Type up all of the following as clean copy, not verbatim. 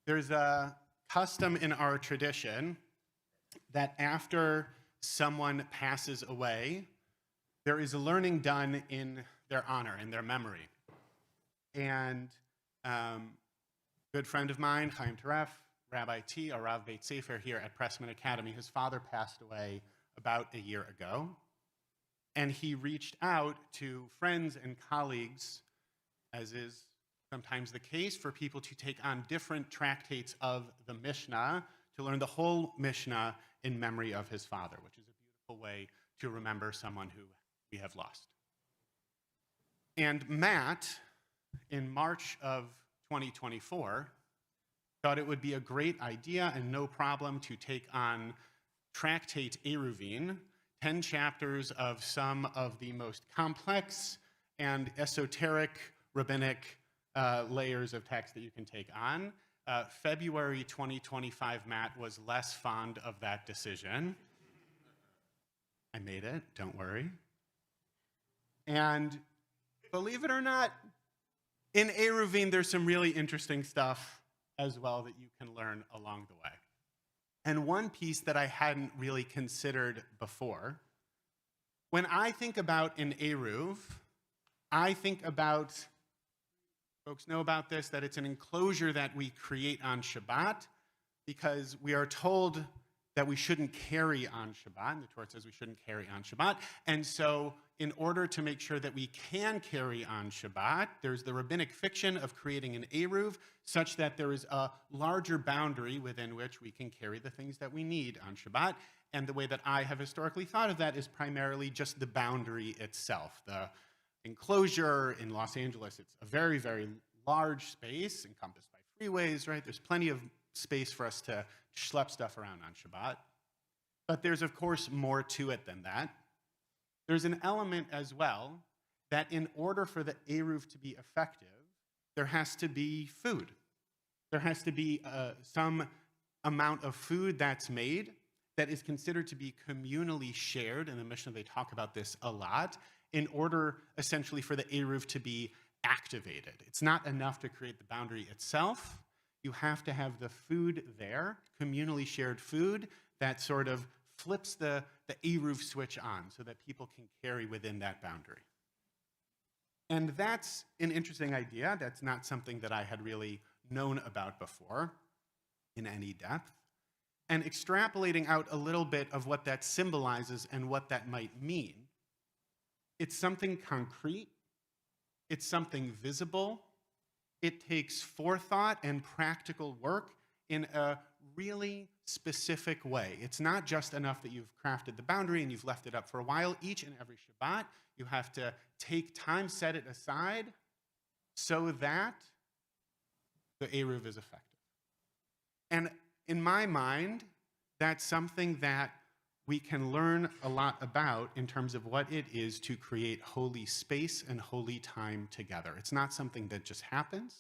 There's a custom in our tradition that after someone passes away, there is a learning done in their honor, in their memory. And good friend of mine, Chaim Taref, Rabbi T, or Rav Beit Sefer here at Pressman Academy, his father passed away about a year ago. And he reached out to friends and colleagues, as is sometimes the case, for people to take on different tractates of the Mishnah to learn the whole Mishnah in memory of his father, which is a beautiful way to remember someone who we have lost. And Matt, in March of 2024, thought it would be a great idea and no problem to take on Tractate Eruvin, 10 chapters of some of the most complex and esoteric rabbinic layers of text that you can take on. February 2025, Matt was less fond of that decision. I made it, don't worry. And believe it or not, in Eruvin, there's some really interesting stuff as well that you can learn along the way. And one piece that I hadn't really considered before, when I think about an Eruv, I think about, folks know about this, that it's an enclosure that we create on Shabbat because we are told that we shouldn't carry on Shabbat, and the Torah says we shouldn't carry on Shabbat. And so in order to make sure that we can carry on Shabbat, there's the rabbinic fiction of creating an Eruv such that there is a larger boundary within which we can carry the things that we need on Shabbat. And the way that I have historically thought of that is primarily just the boundary itself. The enclosure in Los Angeles, it's a very, very large space encompassed by freeways, right? There's plenty of space for us to schlep stuff around on Shabbat. But there's, of course, more to it than that. There's an element as well that in order for the Eruv to be effective, there has to be food. There has to be some amount of food that's made that is considered to be communally shared. In the Mishnah, they talk about this a lot, in order essentially for the Eruv to be activated. It's not enough to create the boundary itself. You have to have the food there, communally shared food, that sort of flips the Eruv switch on so that people can carry within that boundary. And that's an interesting idea. That's not something that I had really known about before in any depth. And extrapolating out a little bit of what that symbolizes and what that might mean, it's something concrete, it's something visible, it takes forethought and practical work in a really specific way. It's not just enough that you've crafted the boundary and you've left it up for a while. Each and every Shabbat, you have to take time, set it aside, so that the Eruv is effective. And in my mind, that's something that we can learn a lot about in terms of what it is to create holy space and holy time together. It's not something that just happens.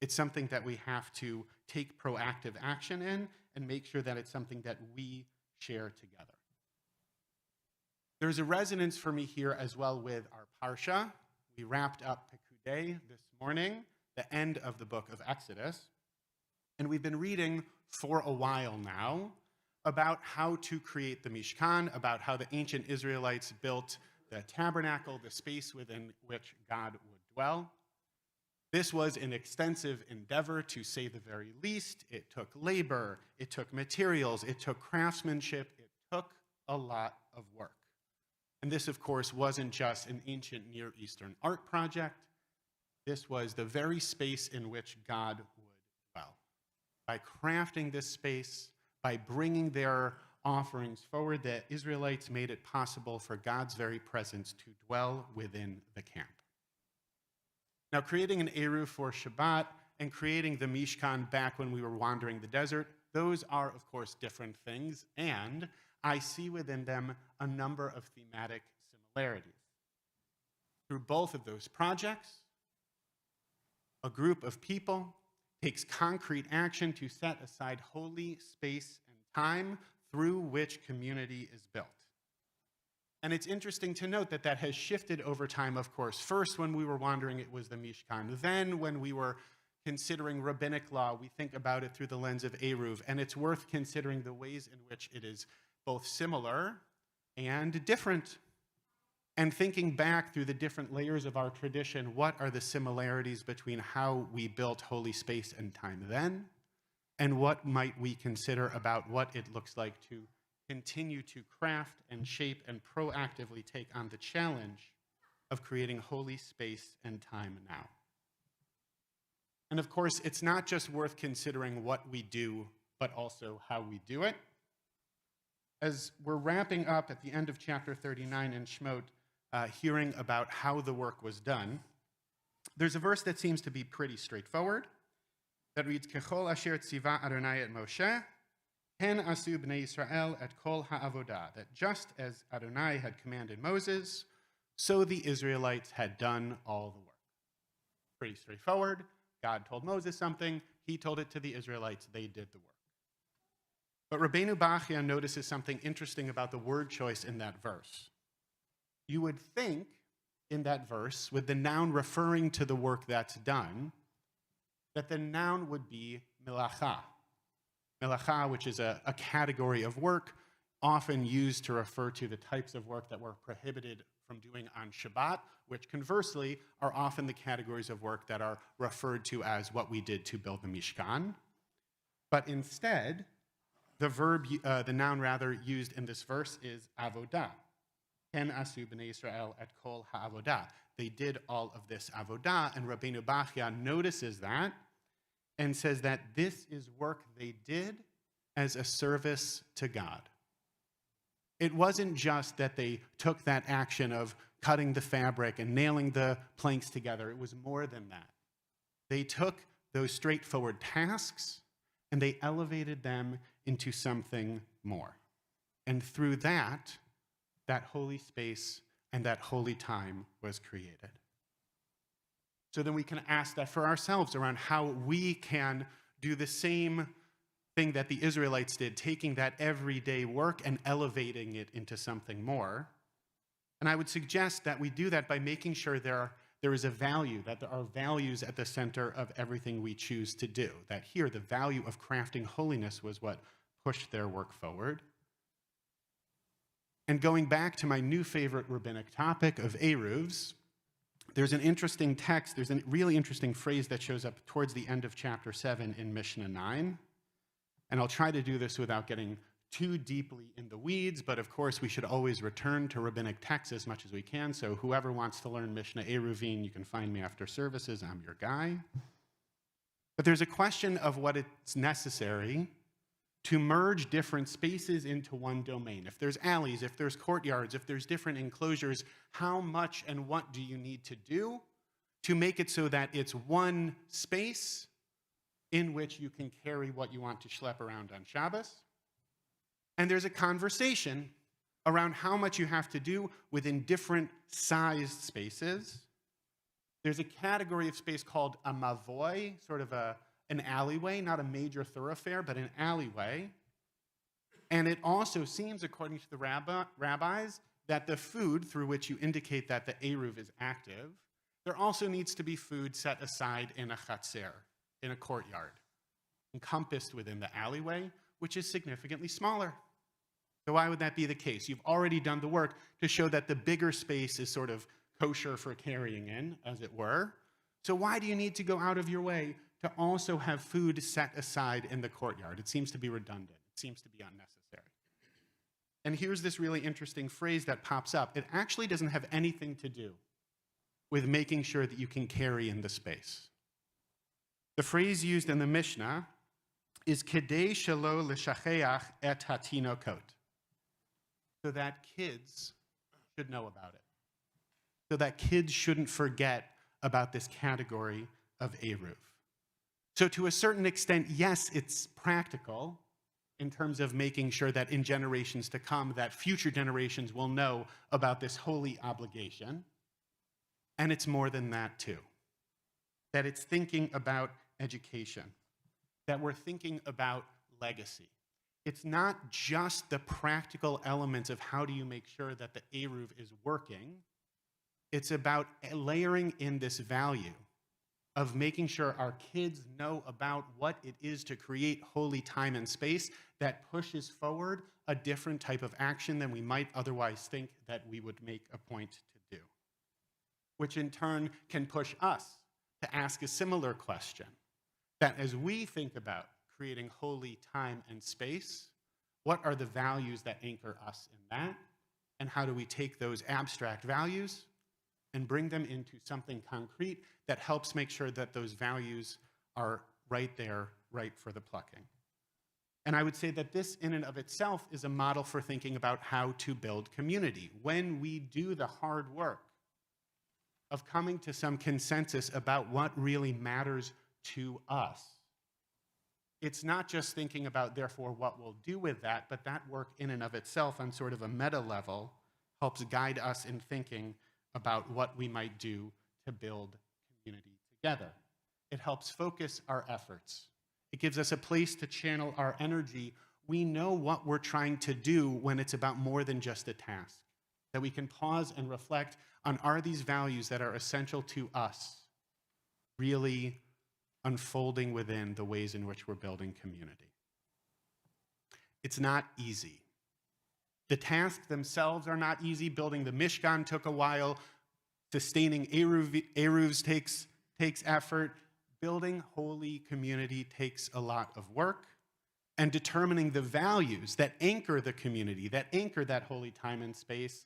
It's something that we have to take proactive action in and make sure that it's something that we share together. There's a resonance for me here as well with our Parsha. We wrapped up Pekudei this morning, the end of the book of Exodus, and we've been reading for a while now about how to create the Mishkan, about how the ancient Israelites built the tabernacle, the space within which God would dwell. This was an extensive endeavor, to say the very least. It took labor, it took materials, it took craftsmanship, it took a lot of work. And this, of course, wasn't just an ancient Near Eastern art project. This was the very space in which God would dwell. By crafting this space, by bringing their offerings forward, the Israelites made it possible for God's very presence to dwell within the camp. Now, creating an Eruv for Shabbat and creating the Mishkan back when we were wandering the desert, those are, of course, different things, and I see within them a number of thematic similarities. Through both of those projects, a group of people takes concrete action to set aside holy space and time through which community is built. And it's interesting to note that that has shifted over time, of course. First, when we were wandering, it was the Mishkan. Then, when we were considering rabbinic law, we think about it through the lens of Eruv, and it's worth considering the ways in which it is both similar and different. And thinking back through the different layers of our tradition, what are the similarities between how we built holy space and time then, and what might we consider about what it looks like to continue to craft and shape and proactively take on the challenge of creating holy space and time now. And of course, it's not just worth considering what we do, but also how we do it. As we're wrapping up at the end of chapter 39 in Shemot, hearing about how the work was done, there's a verse that seems to be pretty straightforward, that reads, Kechol asher tziva Adonai et Moshe, ken asu bnei Yisrael et kol ha'avodah, that just as Adonai had commanded Moses, so the Israelites had done all the work. Pretty straightforward. God told Moses something, he told it to the Israelites, they did the work. But Rabbeinu Bachya notices something interesting about the word choice in that verse. You would think in that verse, with the noun referring to the work that's done, that the noun would be melacha. Melacha, which is a category of work often used to refer to the types of work that were prohibited from doing on Shabbat, which conversely are often the categories of work that are referred to as what we did to build the Mishkan. But instead, the noun rather used in this verse is avodah. Ken asu b'nei Yisrael et kol ha'avodah. They did all of this avodah, and Rabbeinu Bachya notices that and says that this is work they did as a service to God. It wasn't just that they took that action of cutting the fabric and nailing the planks together. It was more than that. They took those straightforward tasks and they elevated them into something more. And through that, that holy space and that holy time was created. So then we can ask that for ourselves around how we can do the same thing that the Israelites did, taking that everyday work and elevating it into something more. And I would suggest that we do that by making sure there is a value, that there are values at the center of everything we choose to do. That here, the value of crafting holiness was what pushed their work forward. And going back to my new favorite rabbinic topic of Eruvs, there's an interesting text, there's a really interesting phrase that shows up towards the end of chapter 7 in Mishnah 9. And I'll try to do this without getting too deeply in the weeds, but of course we should always return to rabbinic texts as much as we can, so whoever wants to learn Mishnah Eruvin, you can find me after services, I'm your guy. But there's a question of what it's necessary to merge different spaces into one domain. If there's alleys, if there's courtyards, if there's different enclosures, how much and what do you need to do to make it so that it's one space in which you can carry what you want to schlep around on Shabbos? And there's a conversation around how much you have to do within different sized spaces. There's a category of space called a mavoy, sort of an alleyway, not a major thoroughfare, but an alleyway. And it also seems, according to the rabbis, that the food through which you indicate that the Eruv is active, there also needs to be food set aside in a chatzer, in a courtyard, encompassed within the alleyway, which is significantly smaller. So why would that be the case? You've already done the work to show that the bigger space is sort of kosher for carrying in, as it were. So why do you need to go out of your way to also have food set aside in the courtyard? It seems to be redundant. It seems to be unnecessary. And here's this really interesting phrase that pops up. It actually doesn't have anything to do with making sure that you can carry in the space. The phrase used in the Mishnah is kedei shelo l'shacheach et hatinokot, so that kids should know about it, so that kids shouldn't forget about this category of Eruv. So to a certain extent, yes, it's practical in terms of making sure that in generations to come, that future generations will know about this holy obligation. And it's more than that too. That it's thinking about education, that we're thinking about legacy. It's not just the practical elements of how do you make sure that the Eruv is working. It's about layering in this value of making sure our kids know about what it is to create holy time and space that pushes forward a different type of action than we might otherwise think that we would make a point to do, which in turn can push us to ask a similar question, that as we think about creating holy time and space, what are the values that anchor us in that? And how do we take those abstract values and bring them into something concrete that helps make sure that those values are right there, ripe for the plucking? And I would say that this in and of itself is a model for thinking about how to build community. When we do the hard work of coming to some consensus about what really matters to us, it's not just thinking about, therefore, what we'll do with that, but that work in and of itself on sort of a meta level helps guide us in thinking about what we might do to build community together. It helps focus our efforts. It gives us a place to channel our energy. We know what we're trying to do when it's about more than just a task, that we can pause and reflect on, are these values that are essential to us really unfolding within the ways in which we're building community? It's not easy. The tasks themselves are not easy. Building the Mishkan took a while. Sustaining Eruvs takes effort. Building holy community takes a lot of work. And determining the values that anchor the community, that anchor that holy time and space,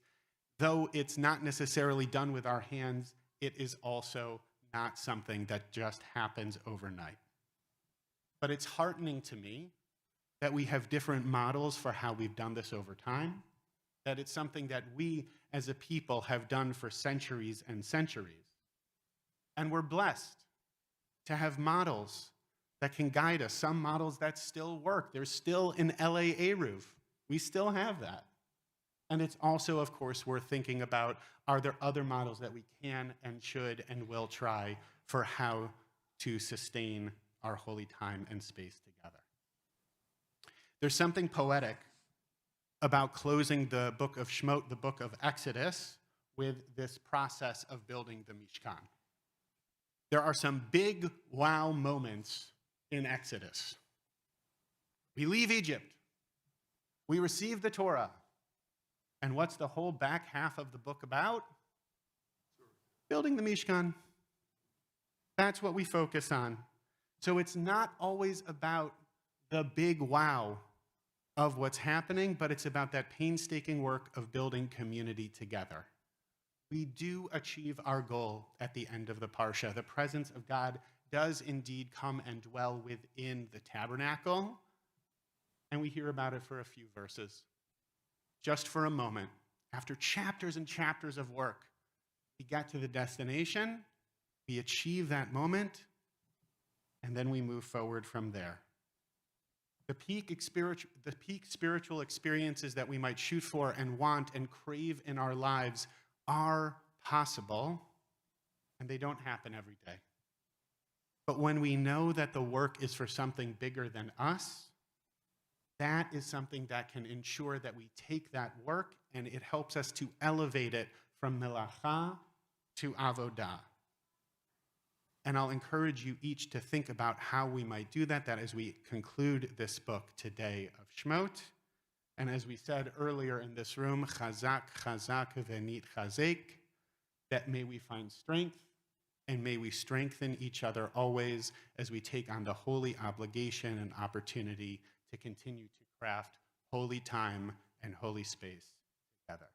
though it's not necessarily done with our hands, it is also not something that just happens overnight. But it's heartening to me that we have different models for how we've done this over time, that it's something that we as a people have done for centuries and centuries. And we're blessed to have models that can guide us, some models that still work. There's still an LA Eruv. We still have that. And it's also, of course, worth thinking about, are there other models that we can and should and will try for how to sustain our holy time and space together? There's something poetic about closing the book of Shemot, the book of Exodus, with this process of building the Mishkan. There are some big wow moments in Exodus. We leave Egypt. We receive the Torah. And what's the whole back half of the book about? Building the Mishkan. That's what we focus on. So it's not always about the big wow of what's happening, but it's about that painstaking work of building community together. We do achieve our goal at the end of the Parsha. The presence of God does indeed come and dwell within the tabernacle, and we hear about it for a few verses. Just for a moment, after chapters and chapters of work, we get to the destination, we achieve that moment, and then we move forward from there. The peak spiritual experiences that we might shoot for and want and crave in our lives are possible, and they don't happen every day. But when we know that the work is for something bigger than us, that is something that can ensure that we take that work and it helps us to elevate it from melacha to avodah. And I'll encourage you each to think about how we might do that as we conclude this book today of Shemot. And as we said earlier in this room, chazak, chazak, v'nit chazek, that may we find strength and may we strengthen each other always as we take on the holy obligation and opportunity to continue to craft holy time and holy space together.